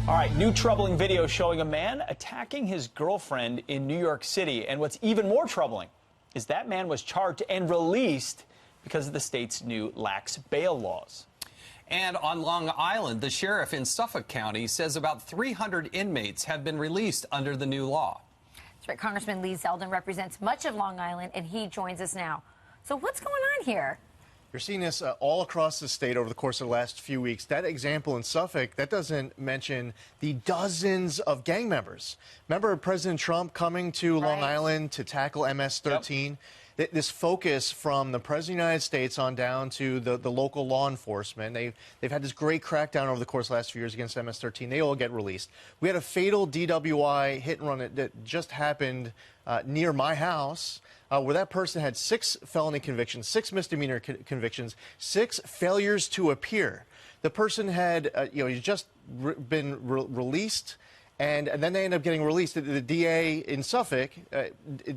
All right, new troubling video showing a man attacking his girlfriend in New York City. And what's even more troubling is that man was charged and released because of the state's new lax bail laws. And on Long Island, the sheriff in Suffolk County says about 300 inmates have been released under the new law. That's right. Congressman Zeldin represents much of Long Island, and he joins us now. So what's going on here? You're seeing this all across the state over the course of the last few weeks. That example in Suffolk, that doesn't mention the dozens of gang members. Remember President Trump coming to Long Island to tackle MS-13? Yep. This focus from the President of the United States on down to the local law enforcement. They've had this great crackdown over the course of the last few years against MS-13. They all get released. We had a fatal DWI hit and run that just happened near my house, where that person had 6 felony convictions, 6 misdemeanor convictions, 6 failures to appear. The person had, he's just been released. And then they end up getting released. The DA in Suffolk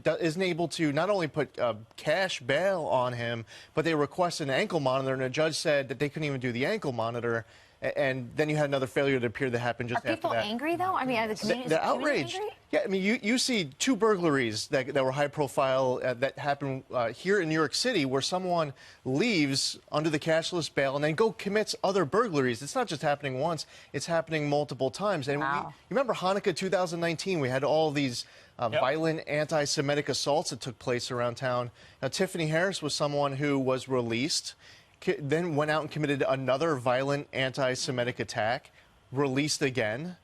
isn't able to not only put cash bail on him, but they request an ankle monitor, and a judge said that they couldn't even do the ankle monitor. And then you had another failure to appear that happened just after that. Are people angry, though? I mean, are the communities outraged? Angry? Yeah, I mean, you see 2 burglaries that were high profile that happened here in New York City, where someone leaves under the cashless bail and then commits other burglaries. It's not just happening once, it's happening multiple times. And you remember Hanukkah 2019, we had all these violent anti-Semitic assaults that took place around town. Now, Tiffany Harris was someone who was released, then went out and committed another violent anti-Semitic attack, released again,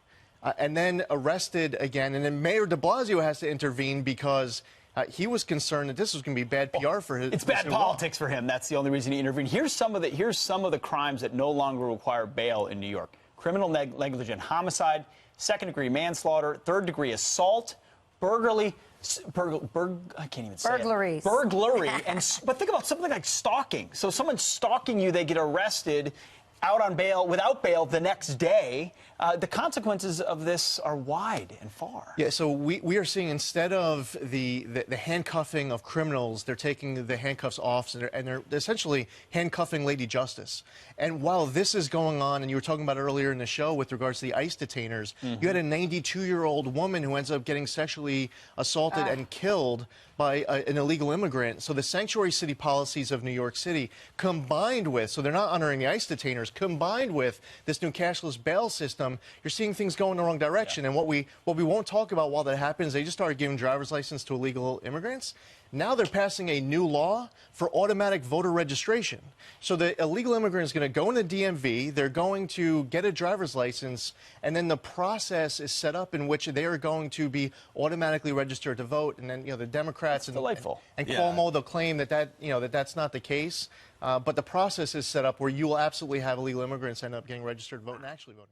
and then arrested again. And then Mayor de Blasio has to intervene because he was concerned that this was going to be bad PR for his. It's bad politics for him. That's the only reason he intervened. Here's some of the crimes that no longer require bail in New York: criminal negligent homicide, second-degree manslaughter, third-degree assault, burglary. I can't even say Burglaries. it. Burglary. But think about something like stalking. So someone's stalking you, they get arrested, out on bail, without bail the next day. The consequences of this are wide and far. Yeah, so we are seeing, instead of the handcuffing of criminals, they're taking the handcuffs off, and they're essentially handcuffing Lady Justice. And while this is going on, and you were talking about earlier in the show with regards to the ICE detainers, you had a 92-year-old woman who ends up getting sexually assaulted and killed by an illegal immigrant. So the sanctuary city policies of New York City, combined with, so they're not honoring the ICE detainers, combined with this new cashless bail system, you're seeing things go in the wrong direction. And what we won't talk about while that happens, they just started giving driver's license to illegal immigrants. Now they're passing a new law for automatic voter registration. So the illegal immigrant is going to go in the DMV, they're going to get a driver's license, and then the process is set up in which they are going to be automatically registered to vote. And then, the Democrats and Cuomo, they'll claim that's not the case. But the process is set up where you will absolutely have illegal immigrants end up getting registered to vote and actually voting.